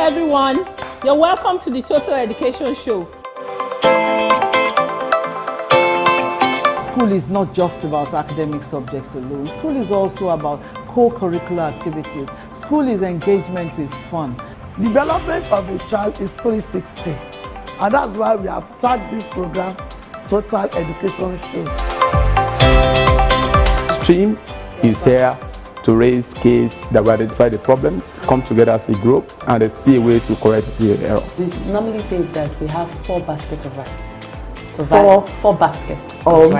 everyone. You're welcome to the Total Education Show. School is not just about academic subjects alone. School is also about co-curricular activities. School is engagement with fun. Development of a child is 360, and that's why we have tagged this program Total Education Show. Stream is here to raise kids that will identify the problems, come together as a group, and see a way to correct the error. We normally say that we have 4 baskets of rice. So four baskets of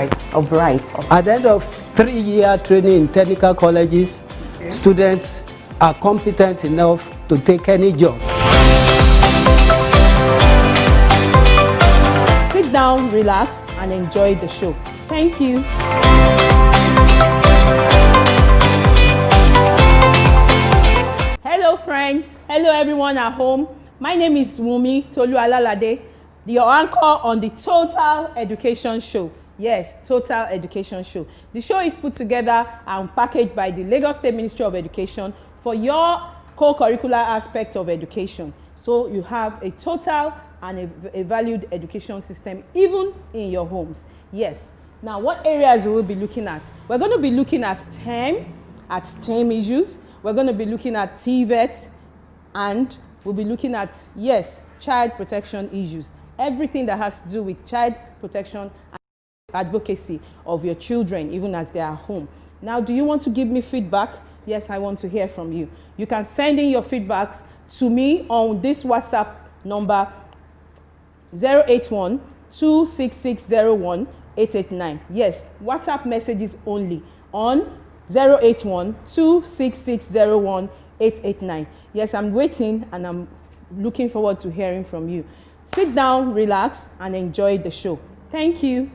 rice. At the end of 3-year training in technical colleges, students are competent enough to take any job. Sit down, relax, and enjoy the show. Thank you. Hello friends, hello everyone at home. My name is Wumi Tolu Alalade, your anchor on the Total Education Show. Yes, Total Education Show. The show is put together and packaged by the Lagos State Ministry of Education for your co-curricular aspect of education. So you have a total and a valued education system even in your homes. Yes. Now what areas we will be looking at? We're going to be looking at STEM issues. We're going to be looking at TVET, and we'll be looking at, yes, child protection issues. Everything that has to do with child protection and advocacy of your children, even as they are home. Now, do you want to give me feedback? Yes, I want to hear from you. You can send in your feedbacks to me on this WhatsApp number 081-26601-889. Yes, WhatsApp messages only on 081-26601-889. Yes, I'm waiting and I'm looking forward to hearing from you. Sit down, relax, and enjoy the show. Thank you.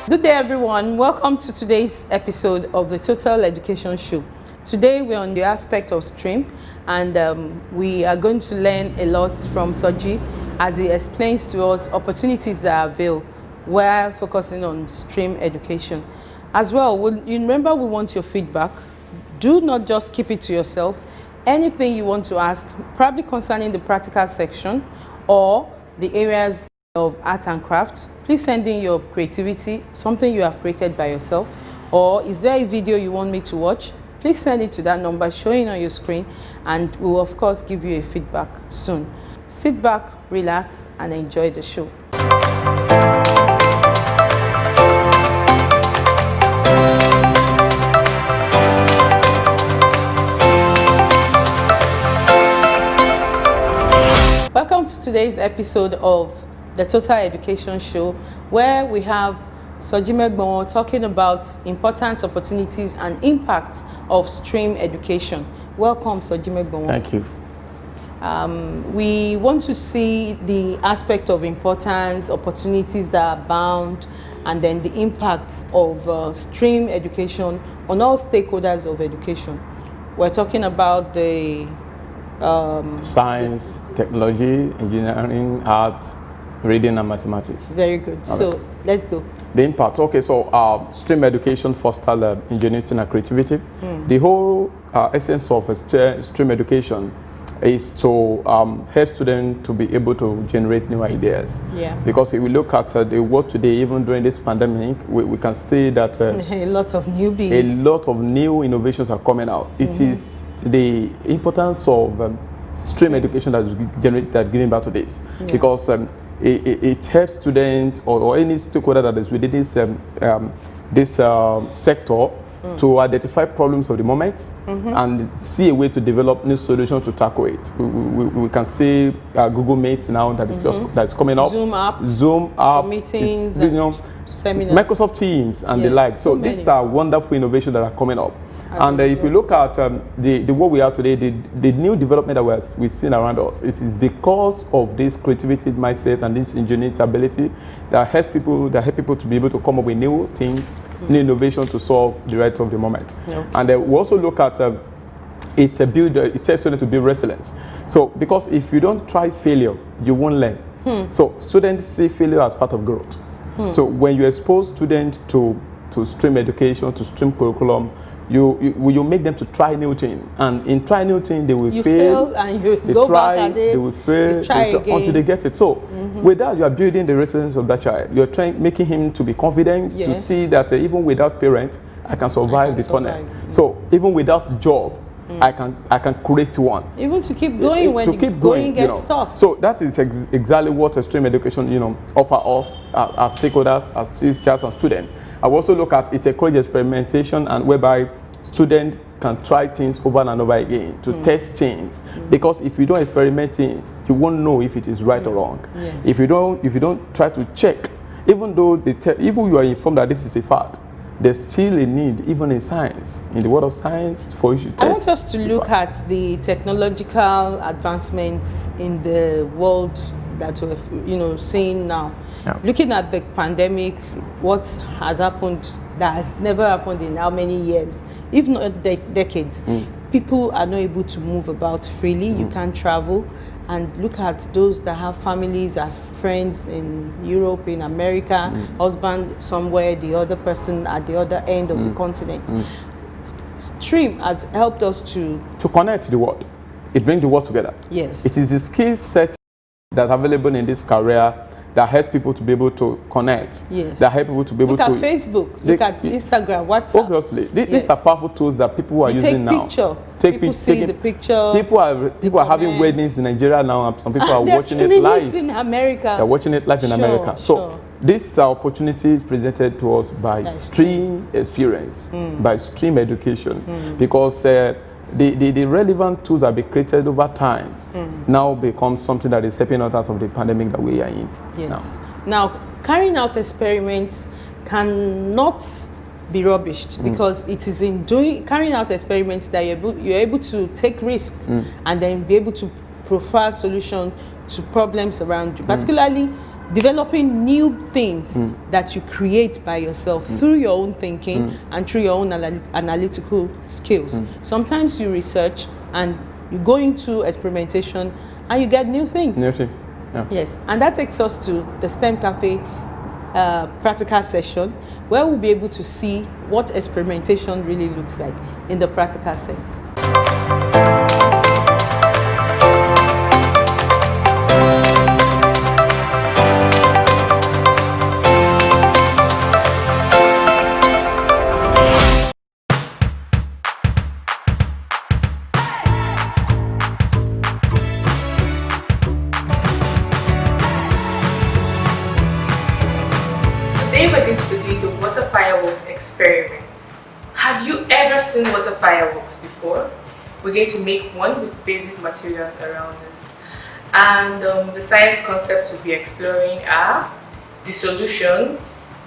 Good day, everyone. Welcome to today's episode of the Total Education Show. Today we're on the aspect of STREAM, and we are going to learn a lot from Soji as he explains to us opportunities that avail while focusing on STREAM education. As well, you remember we want your feedback. Do not just keep it to yourself. Anything you want to ask, probably concerning the practical section or the areas of art and craft, please send in your creativity, something you have created by yourself, or is there a video you want me to watch? Please send it to that number showing on your screen, and we will of course give you a feedback soon. Sit back, relax, and enjoy the show. Welcome to today's episode of the Total Education Show, where we have Soji Megbomo talking about importance, opportunities, and impacts of STREAM education. Welcome, Soji Megbomo. Thank you. We want to see the aspect of importance, opportunities that abound, and then the impact of STREAM education on all stakeholders of education. We're talking about the science, technology, engineering, arts, reading, and mathematics. Very good. Okay. So let's go. The impact. Okay, so STREAM education fosters ingenuity and creativity. The whole essence of STREAM education is to help students to be able to generate new ideas. Yeah. Because if we look at the world today, even during this pandemic, we can see that a lot of newbies, a lot of new innovations are coming out. It is the importance of STREAM education that is giving back to this, because it helps students or any stakeholder that is within this sector to identify problems of the moment and see a way to develop new solutions to tackle it. We can see Google Meet now that is that's coming up. Zoom app, meetings, seminars. Microsoft Teams and the like. So these are wonderful innovations that are coming up. And if you look at the what we are today, the new development that we've seen around us, it is because of this creativity mindset and this ingenuity ability that help people to be able to come up with new things, new innovation to solve the right of the moment. Okay. And we also look at it helps students to build resilience. So because if you don't try failure, you won't learn. So students see failure as part of growth. So when you expose students to STEAM education, to STEAM curriculum, you make them to try new things, and in trying new things they will fail and you they go try, back at it, they will fail you try again. until they get it. So with that, you are building the resilience of that child. You're making him to be confident, to Yes. see that even without parents, I can survive the tunnel. So even without job, I can create one. Even to keep going when the going gets tough. So that is exactly what STEAM education, offer us as stakeholders, as teachers and students. I will also look at it encourages experimentation, and whereby students can try things over and over again to test things. Because if you don't experiment things, you won't know if it is right or wrong. Yes. If you don't try to check, even though even you are informed that this is a fact, there's still a need, even in science, in the world of science, for you to test. I want us to look at the technological advancements in the world that we're seeing now. Yeah. Looking at the pandemic, what has happened that has never happened in how many years, if not decades. People are not able to move about freely. You can't travel. And look at those that have families, have friends in Europe, in America, husband somewhere, the other person at the other end of the continent. STEAM has helped us to connect the world. It brings the world together. Yes. It is a skill set that's available in this career that helps people to be able to connect. Yes. That help people to be able look to at Facebook, look at Instagram, WhatsApp. Obviously, these are powerful tools that people are using now. People see the picture. People are having weddings in Nigeria now, and some people are watching it live. In America. They're watching it live in America. So this opportunity is presented to us by STEAM experience, by STEAM education, because the relevant tools that be created over time now become something that is helping us out of the pandemic that we are in. Yes. Now, carrying out experiments cannot be rubbished because it is in carrying out experiments that you're able to take risk and then be able to profile solution to problems around you, particularly developing new things that you create by yourself through your own thinking and through your own analytical skills. Sometimes you research and you go into experimentation and you get new things. New thing. Yeah. Yes, and that takes us to the STEM Cafe practical session, where we'll be able to see what experimentation really looks like in the practical sense. Today we're going to be doing the water fireworks experiment. Have you ever seen water fireworks before? We're going to make one with basic materials around us. And the science concepts we'll be exploring are dissolution,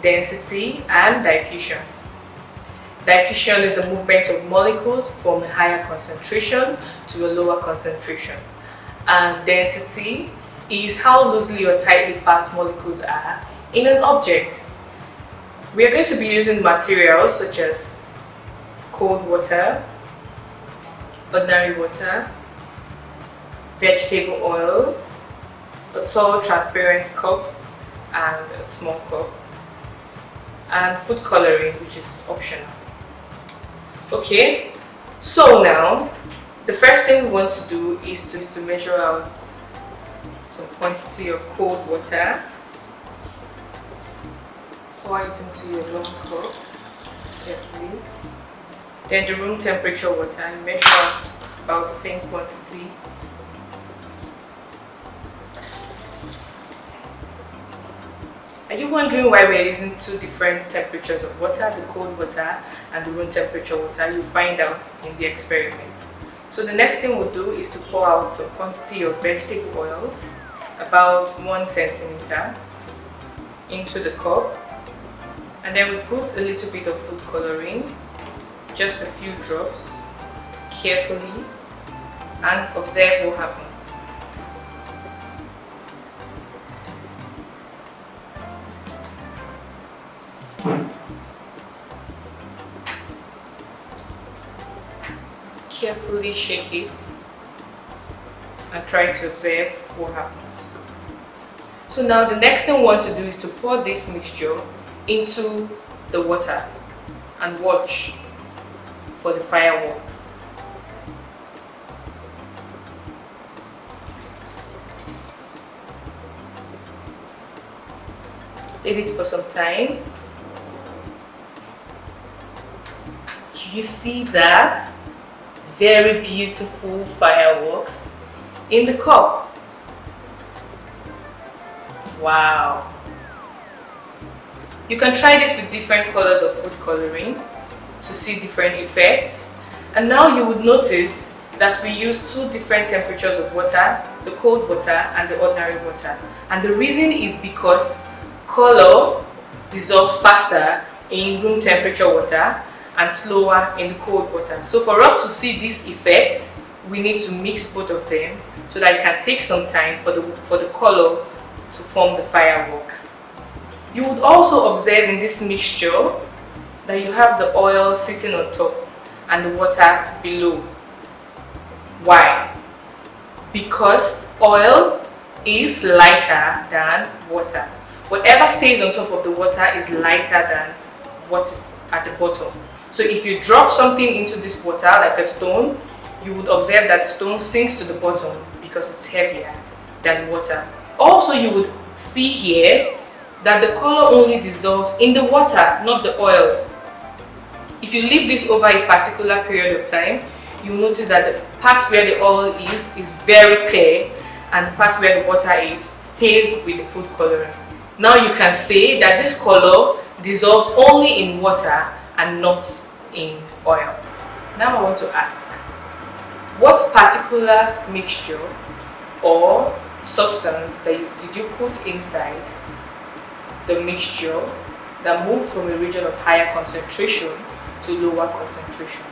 density, and diffusion. Diffusion is the movement of molecules from a higher concentration to a lower concentration. And density is how loosely or tightly packed molecules are in an object. We are going to be using materials such as cold water, ordinary water, vegetable oil, a tall transparent cup and a small cup, and food coloring, which is optional. Okay, so now the first thing we want to do is to measure out some quantity of cold water. Pour it into your long cup carefully. Then the room temperature water, you measure out about the same quantity. Are you wondering why we're using two different temperatures of water, the cold water and the room temperature water? You'll find out in the experiment. So the next thing we'll do is to pour out some quantity of vegetable oil, about 1 centimeter, into the cup. And then we put a little bit of food coloring just a few drops carefully and observe what happens. Carefully shake it and try to observe what happens. So now the next thing we want to do is to pour this mixture into the water and watch for the fireworks. Leave it for some time. You see that? Very beautiful fireworks in the cup. Wow. You can try this with different colors of food coloring to see different effects. And now you would notice that we use two different temperatures of water, the cold water and the ordinary water. And the reason is because color dissolves faster in room temperature water and slower in the cold water. So for us to see this effect, we need to mix both of them so that it can take some time for the color to form the fireworks. You would also observe in this mixture that you have the oil sitting on top and the water below. Why? Because oil is lighter than water. Whatever stays on top of the water is lighter than what is at the bottom. So if you drop something into this water, like a stone, you would observe that the stone sinks to the bottom because it's heavier than water. Also, you would see here that the color only dissolves in the water, not the oil. If you leave this over a particular period of time, you'll notice that the part where the oil is very clear, and the part where the water is stays with the food coloring. Now you can say that this color dissolves only in water and not in oil. Now I want to ask, what particular mixture or substance did you put inside the mixture that moved from a region of higher concentration to lower concentration?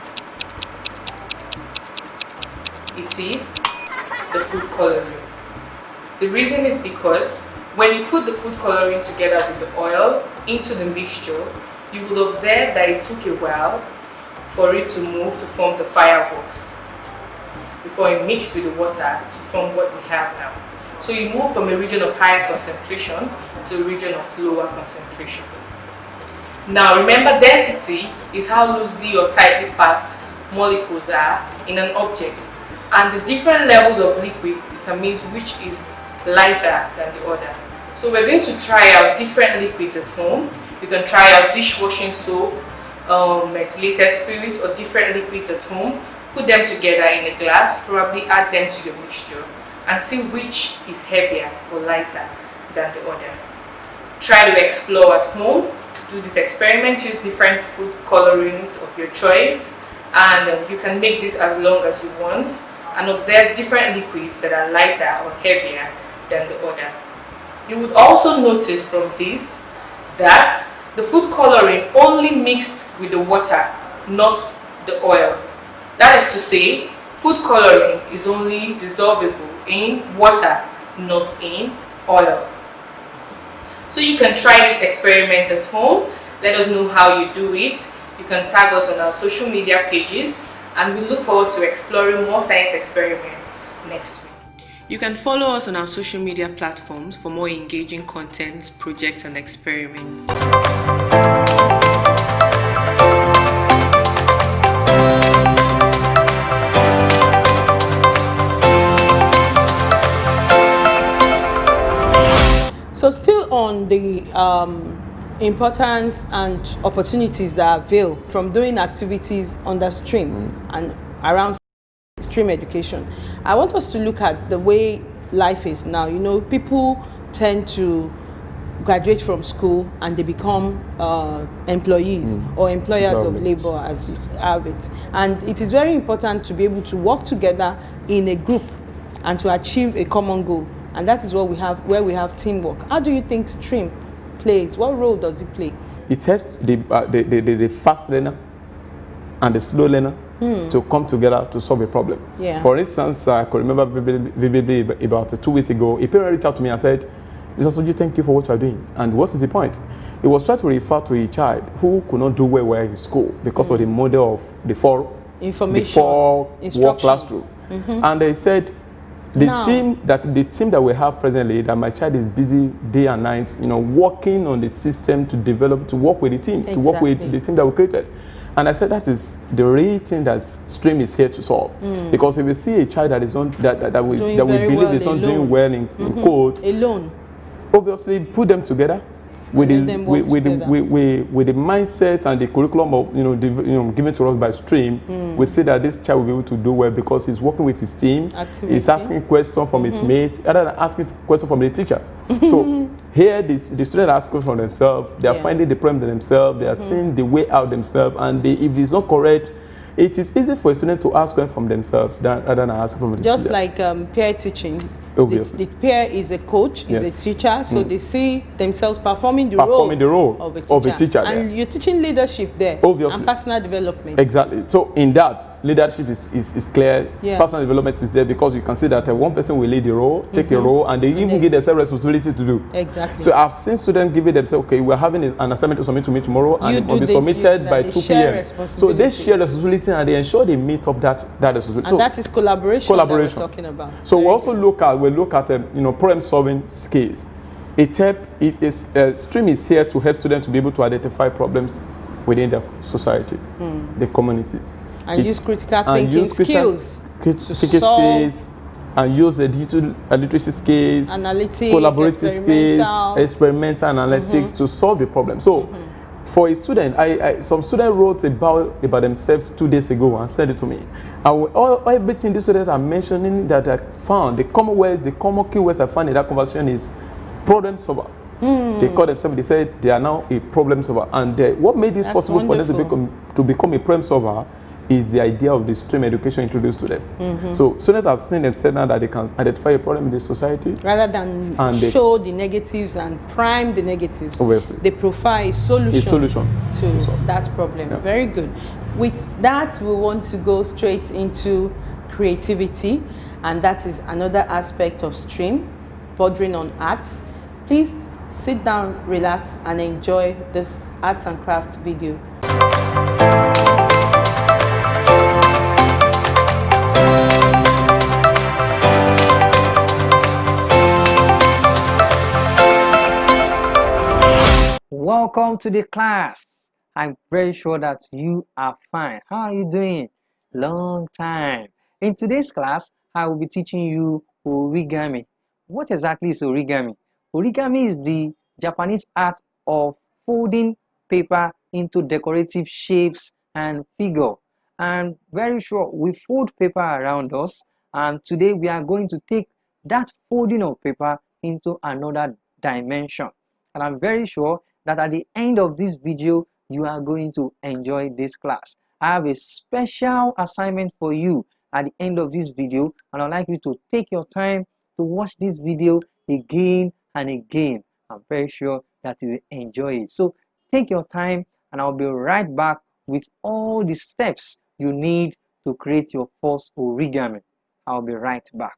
It is the food coloring. The reason is because when you put the food coloring together with the oil into the mixture, you will observe that it took a while for it to move to form the fireworks before it mixed with the water to form what we have now. So you move from a region of higher concentration to a region of lower concentration. Now remember, density is how loosely or tightly packed molecules are in an object, and the different levels of liquids determines which is lighter than the other. So we're going to try out different liquids at home. You can try out dishwashing soap, methylated spirit, or different liquids at home. Put them together in a glass, probably add them to your mixture, and see which is heavier or lighter than the other. Try to explore at home. Do this experiment, use different food colorings of your choice, and you can make this as long as you want, and observe different liquids that are lighter or heavier than the other. You would also notice from this that the food coloring only mixed with the water, not the oil. That is to say, food coloring is only dissolvable in water, not in oil. So you can try this experiment at home. Let us know how you do it. You can tag us on our social media pages, and we look forward to exploring more science experiments next week. You can follow us on our social media platforms for more engaging content, projects, and experiments. So still on the importance and opportunities that avail from doing activities under stream and around stream education, I want us to look at the way life is now. You know, people tend to graduate from school and they become employees or employers of labor, as you have it. And it is very important to be able to work together in a group and to achieve a common goal. And that is what we have, where we have teamwork. How do you think stream plays? What role does it play? It helps the fast learner and the slow learner to come together to solve a problem. Yeah. For instance, I could remember vividly about 2 weeks ago, a parent reached out to me and said, Mr. Soji, thank you for what you are doing. And what is the point? He was trying to refer to a child who could not do well in school because of the model of the four wall classroom. And they said, the team that we have presently, that my child is busy day and night, working on the system to develop, to work with the team, to work with the team that we created. And I said that is the real thing that STREAM is here to solve. Because if you see a child that is on that we believe is not doing well in codes, alone, obviously put them together with the mindset and the curriculum of given to us by STREAM. We see that this child will be able to do well because he's working with his team. He's asking questions from his mates rather than asking questions from the teachers. So here the students are asking for themselves. They are finding the problem themselves. They are seeing the way out themselves. And if it's not correct, it is easy for a student to ask questions from themselves rather than asking from the teacher. Just like peer teaching. Obviously. The peer is a coach, is a teacher, so they see themselves performing the role of a teacher. And you're teaching leadership there. Obviously. And personal development. Exactly. So in that, leadership is clear. Personal development is there because you can see that one person will lead the role, take a role, and they even give themselves responsibility to do. Exactly. So I've seen students giving themselves, okay, we're having an assignment to submit to me tomorrow, and it will be submitted by 2 p.m. So they share responsibility and they ensure they meet up that responsibility. And that is collaboration that we're talking about. So we also look at problem solving skills. STREAM is here to help students to be able to identify problems within their society, the communities, and use critical thinking skills, and use the digital literacy skills, analytics, collaborative skills, experimental analytics to solve the problem. So for a student, some student wrote about themselves 2 days ago and sent it to me. Everything these students are mentioning that I found, the common words, the common keywords I found in that conversation is problem solver. They call themselves, they said they are now a problem solver. And what made it possible for them to become a problem solver is the idea of the STREAM education introduced to them. So students have seen themselves now that they can identify a problem in the society. Rather than show the negatives and prime the negatives, obviously, they provide a solution to that problem. Yeah. Very good. With that, we want to go straight into creativity, and that is another aspect of STREAM, bordering on arts. Please sit down, relax, and enjoy this arts and craft video. Welcome to the class. I'm very sure that you are fine. How are you doing? Long time. In today's class, I will be teaching you origami. What exactly is origami? Origami is the Japanese art of folding paper into decorative shapes and figure. And very sure we fold paper around us, and today we are going to take that folding of paper into another dimension. And I'm very sure that at the end of this video, you are going to enjoy this class. I have a special assignment for you at the end of this video, and I'd like you to take your time to watch this video again and again. I'm very sure that you will enjoy it. So take your time, and I'll be right back with all the steps you need to create your first origami. I'll be right back.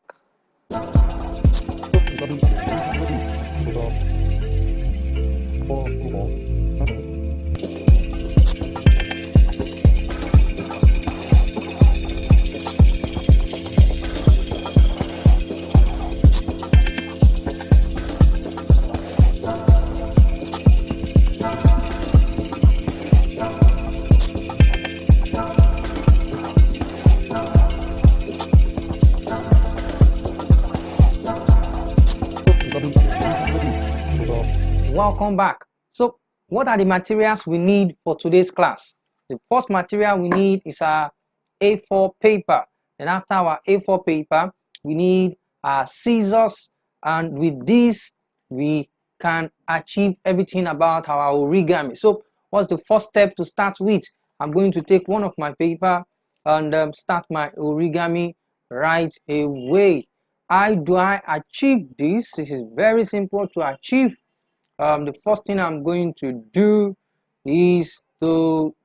Welcome back. So what are the materials we need for today's class? The first material we need is our A4 paper. And after our A4 paper, we need our scissors, and with this we can achieve everything about our origami. So what's the first step to start with? I'm going to take one of my paper and start my origami right away. How do I achieve this? This is very simple to achieve. The first thing I'm going to do is to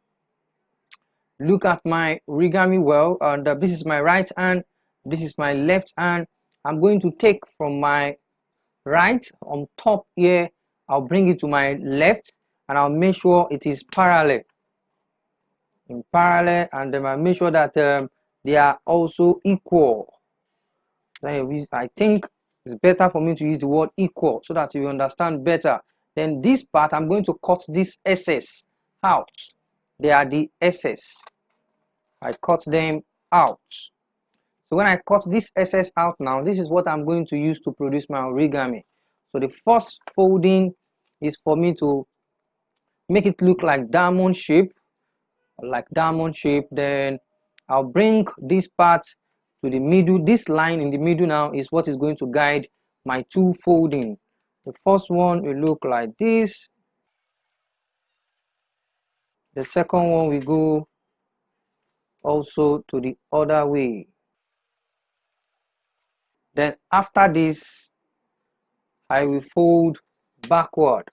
look at my origami well, and this is my right hand, this is my left hand. I'm going to take from my right on top here, I'll bring it to my left, and I'll make sure it is parallel, in parallel, and then I'll make sure that they are also equal. I think it's better for me to use the word equal so that you understand better. Then this part, I'm going to cut this SS out. They are the SS. I cut them out. So when I cut this SS out now, this is what I'm going to use to produce my origami. So the first folding is for me to make it look like diamond shape, Then I'll bring this part to the middle. This line in the middle now is what is going to guide my two folding. The first one will look like this. The second one will go also to the other way. Then after this, I will fold backward.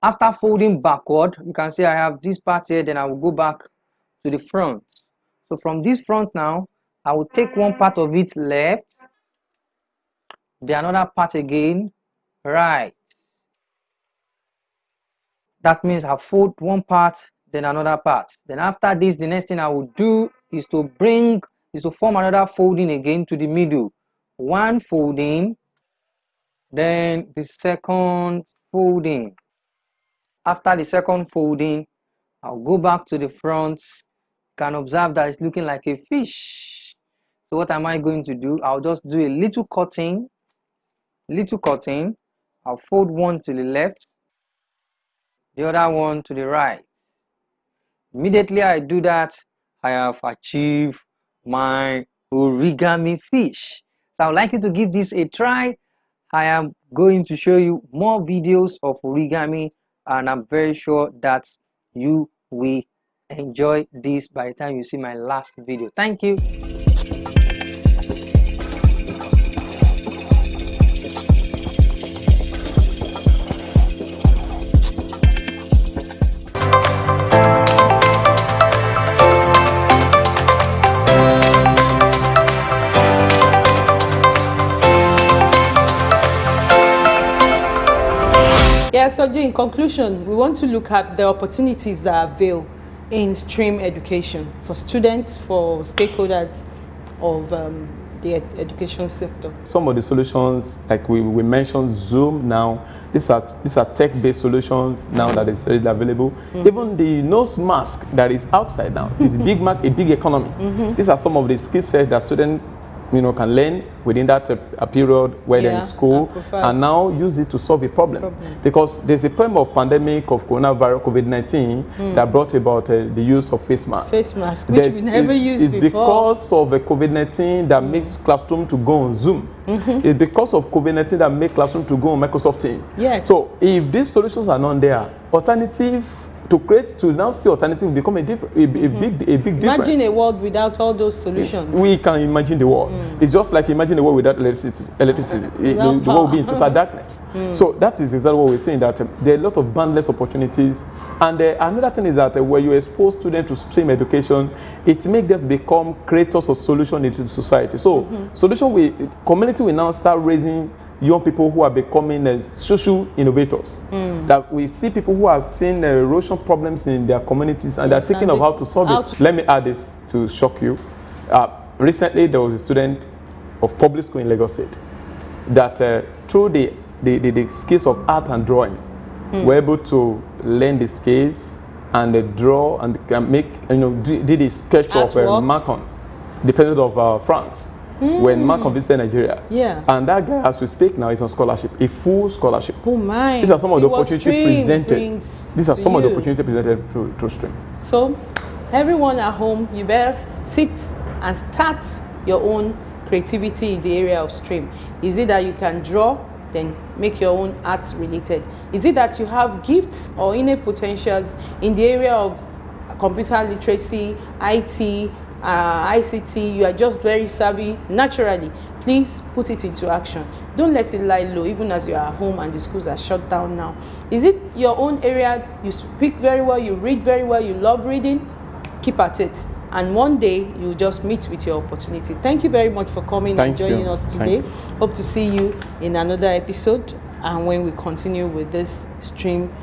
After folding backward, you can see I have this part here, then I will go back to the front. So from this front now, I will take one part of it left, the another part again right. That means I fold one part, then another part. Then after this, the next thing I will do is to form another folding again to the middle. One folding, then the second folding. After the second folding, I'll go back to the front. You can observe that it's looking like a fish. So what am I going to do? I'll just do a little cutting. I'll fold one to the left, the other one to the right. Immediately I do that, I have achieved my origami fish. So I would like you to give this a try. I am going to show you more videos of origami, and I'm very sure that you will enjoy this by the time you see my last video. Thank you. Yeah, so in conclusion, we want to look at the opportunities that avail in STEAM education for students, for stakeholders of the education sector. Some of the solutions, like we mentioned Zoom now, these are tech-based solutions now that is readily available. Even the nose mask that is outside now is a big economy. These are some of the skill sets that students can learn within that period where they're in school and now use it to solve a problem. Because there's a problem of pandemic of coronavirus, COVID-19, that brought about the use of face masks. Face masks, which we never used before. It's because of COVID-19 that makes classroom to go on Zoom. It's because of COVID-19 that makes classroom to go on Microsoft Teams. Yes. So if these solutions are not there, to now see alternative will become a big difference. Imagine a world without all those solutions. We can imagine the world. It's just like imagine the world without electricity. The world will be in total darkness. So that is exactly what we're saying, that there are a lot of boundless opportunities. And another thing is that when you expose students to STEAM education, it makes them become creators of solutions into society. So community will now start raising young people who are becoming social innovators. That we see people who are seeing erosion problems in their communities and they're thinking of how to solve it. Let me add this to shock you. Recently, there was a student of public school in Lagos State that through the skills of art and drawing, were able to learn the skills and draw and make, did a sketch of Macron, the president of France. When Macron visited Nigeria. And that guy, as we speak now, is on scholarship, a full scholarship. Oh my. These are some of the opportunities presented. These are some of the opportunities presented through STEAM. So, everyone at home, you better sit and start your own creativity in the area of STEAM. Is it that you can draw, then make your own arts related? Is it that you have gifts or innate potentials in the area of computer literacy, IT, ICT, you are just very savvy naturally? Please put it into action. Don't let it lie low, even as you are at home and the schools are shut down now. Is it your own area? You speak very well, you read very well, you love reading? keep at it. And one day you'll just meet with your opportunity. Thank you very much for coming Thank and joining you. us Thank today. you. Hope to see you in another episode, and when we continue with this stream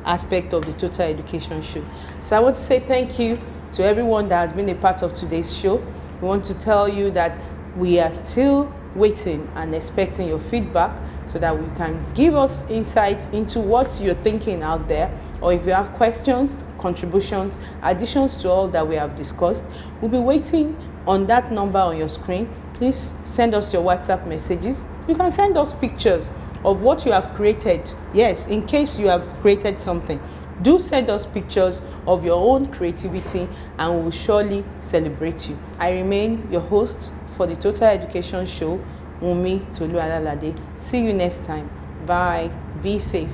aspect of the Total Education Show. So I want to say thank you to everyone that has been a part of today's show. We want to tell you that we are still waiting and expecting your feedback, so that we can give us insights into what you're thinking out there, or if you have questions, contributions, additions to all that we have discussed. We'll be waiting on that number on your screen. Please send us your WhatsApp messages. You can send us pictures of what you have created. Yes, in case you have created something, do send us pictures of your own creativity, and we will surely celebrate you. I remain your host for the Total Education Show, Wunmi Tolu Alalade. See you next time. Bye. Be safe.